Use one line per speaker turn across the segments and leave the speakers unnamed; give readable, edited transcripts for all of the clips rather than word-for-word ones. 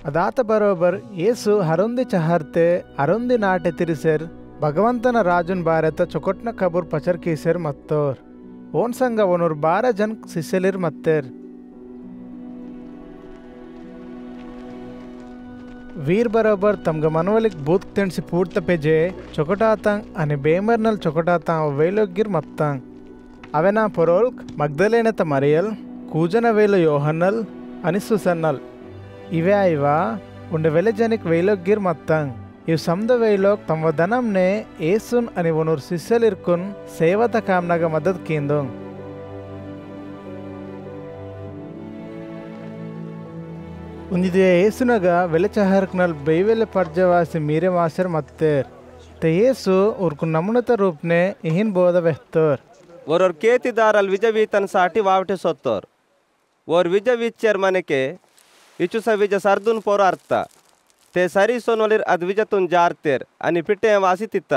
ಅದಾತ ಬರೋಬರ್ ಏಸು ಹರೊಂದಿ ಚಹರ್ತೆ ಅರೊಂದಿ ನಾಟೆ ತಿರಿಸೆರ್ ಭಗವಂತನ ರಾಜುನ್ ಬಾರೆತ ಚೊಕೊಟ್ನ ಕಬೂರ್ ಪಚರ್ ಕೀಸೆರ್ ಮತ್ತೋರ್ ಓನ್ ಸಂಗ ಒನೂರ್ 12 ಜನ್ ಸಿಸೆಲಿರ್ ಮತ್ತೇರ್ ವೀರ್ ಬರೋಬರ್ ತಮ್ಗ ಮನವಲಿಕ್ ಬೂತ್ ತೆಣ್ಸಿ ಪೂರ್ತ ಪೆಜೆ ಚೊಕೊಟಾತಂಗ್ ಅನೆ ಬೇಮರ್ನಲ್ ಚೊಕೊಟಾತಾಂ ವೇಲೊಗ್ಗಿರ್ ಮತ್ತಂಗ್ ಅವೆನಾ ಪೊರೋಲ್ಕ್ ಮಗ್ದಲೇನತ ಮರಿಯಲ್ ಕೂಜನ ವೇಲು ಯೋಹನ್ನಲ್ ಅನಿಸುಸನ್ನಲ್ ಇವೇ ಇವಾ ಉಂಡೆ ವೆಲೆ ಜನಿಕ್ ವೇಲೊಗ್ಗಿರ್ ಮತ್ತಂಗ್ ಇವ್ ಸಮದ ವೇಲೋಕ್ ತಮ್ಮ ದನಂನೆ ಏಸುನ್ ಅನಿ ಒನೂರ್ ಸಿಸ್ಸಲಿರ್ಕುನ್ ಸೇವತ ಕಾಮ್ನಾಗ ಮದದ್ ಕೀಂದೊಂಗ್ ಉಂದಿದೆ ಏಸುನಗ ವೆಲೆ ಚಹರ್ಕ್ನಲ್ ಬೈವೆಲೆ ಪರ್ಜವಾಸಿ ಮೀರೆ ಮಾಸರ್ ಮತ್ತೇರ್ te Yesu urkun namunata रूपने इहिन बोध वेहतर
और केतिदारल विजवीतन साटी वावटे सोत्तर और विजवीचर मनके इचुस विज सर्दुन पोर अर्थ ते सरी सोनोलिर अद्विजतुन जार्तेर अनि पिटे वासितित्त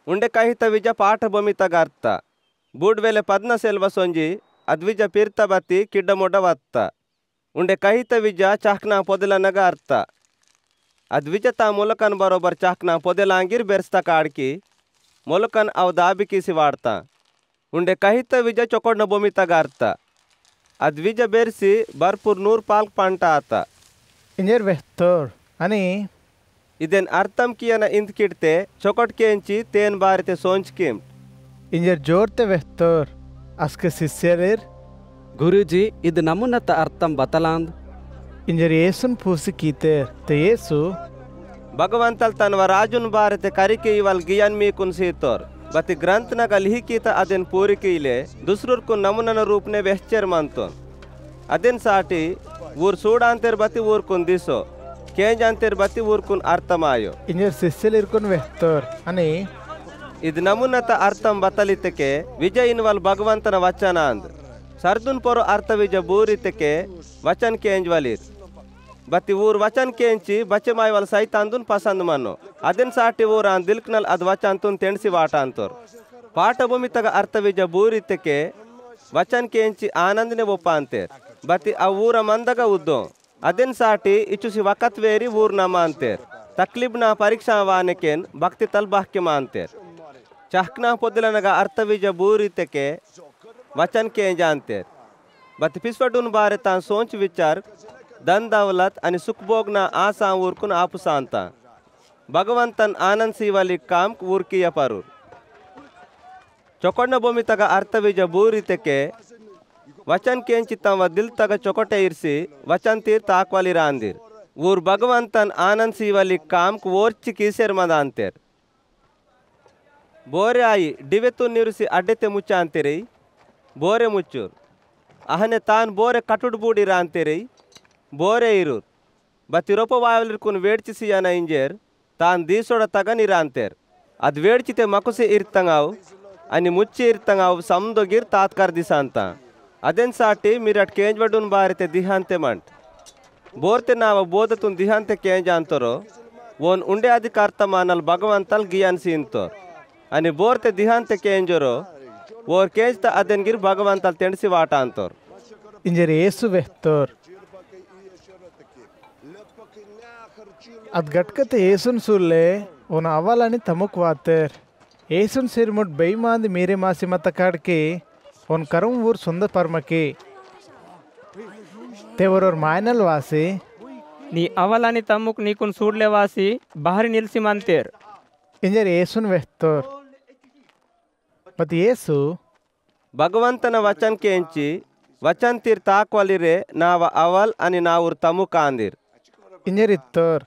उंडे कहित विज पाठ भूमितग अर्थ बूडवेले पद्न सेल्व सोंजी अद्विज पीर्तबति किड्डमोडवत्त उंडे कहित विज चाहना पोदलनग अर्थ अद्विजता मुलकन बरोबर चाकना पोदेलांगिर बेर्स्ता काड़की मुलकन अव दाबी कीसी वाड़ता उंडे कहित विज चोकोड्न भूमि तगारता अद्विज बेर्सी भरपूर 100 पाल्क पंट आता
इंजर वेहतर अनि
इदेन अर्थम कियन इंद किडते चोकोट केंची तेन बारिते सोंच किम
इंजर जोरते वेहतर अस्के शिष्यरेर
गुरुजी इद नमुनत अर्थम बतलांद
इंजर येसुन पूसी कीतेर ते येसु
भगवंतल तनव राजुन बारते करिके इवल गियन मी कुन सीतोर बति ग्रंथ न गलही कीता अदेन पूरी कीले दुसरुर कुन नमुनन रूप ने वेहचर मंतोन अदेन साटी ऊर सूडांतेर बति ऊर कुन दिसो केंजांतेर बति ऊर कुन अर्थमायो
इंजर शिष्यलिर कुन वेहतर अनि
इद नमुनत अर्थम बतलितके विजय इनवल भगवंतन वचनांद सर्दुन पोरो अर्थ विज बूरितके वचन केंजवलिर बति ऊर वचन केंची बच्चे मायवल सैतांदुन पसंद मनो अदिन साटी ऊरान दिल्कनल अद वचंतुन तेंडसी वाटांतोर पाठ भूमि तग अर्थ विज बूरितके वचन केंची आनंदने वोपांतेर बति अ ऊर मंदग उद्दो अदिन साटी इचुसी वकत वेरी ऊर नमांतेर तकलीफ ना परीक्षा वानेकेन भक्ति तल बाह्य मांतेर चहकना पोदलनग अर्थ विज बूरितके वचन के जानतेर बत पिस्वडुन बारे तान सोच विचार धन दौलत अनि सुख भोगना आशा ऊरकुन आपुसांता भगवंतन आनंद सीवली काम ऊर्किय परुर चोकोड्न भूमि तग अर्थ विज बूरितके वचन केंचितम व दिल तग चोकोटे इर्सी वचन तीर ताक्वली रांदिर ऊर भगवंतन आनंद सीवली काम ओर्चि कीसेर मदांतेर बोरे आई डिवेतु निरुसी अड्डेते मुच्चांतेरी बोरे मुच्चूर अहने तान बोरे कटुड बूडी रांतेरी बोरे इरूर बति रोप वायवलिर्कुन वेड्चिसी यन इंजेर तान दीसोड तगनि रांतेर अद वेड्चिते मकुसे इर्तंगाव अनि मुच्ची इर्तंगाव समदोगिर तात्कर दिसांता अदेन साटी मिरट केंजवडुन बारिते दिहांते मंट बोरते नाव बोधतुन दिहांते केंजांतोरो वोन उंडे अधिकारतमानल भगवंतल गियान सींतोर अनि बोरते दिहांते केंजोरो और केंजता अदेनगिर भगवंतल तेंडसी वाटांतोर
इंजर येसु वेहतर अद गटकते येसुन सुल्ले ओन अवलनि तमुक वातेर येसुन सिरमुट बेईमांद मेरे मासी मत काडके ओन करुम ऊर सुंदर परमके तेवरोर मायनल वासी
नी अवलनि तमुक नीकुन सूडले वासी बाहरी निल्सी मंतेर
इंजर येसुन वेहतर बत येसु
भगवंतन वचन केंची वचन तीर ताक्वलिरे नाव अवल अनि नाऊर तमु कांदिर
इंजर इत्तर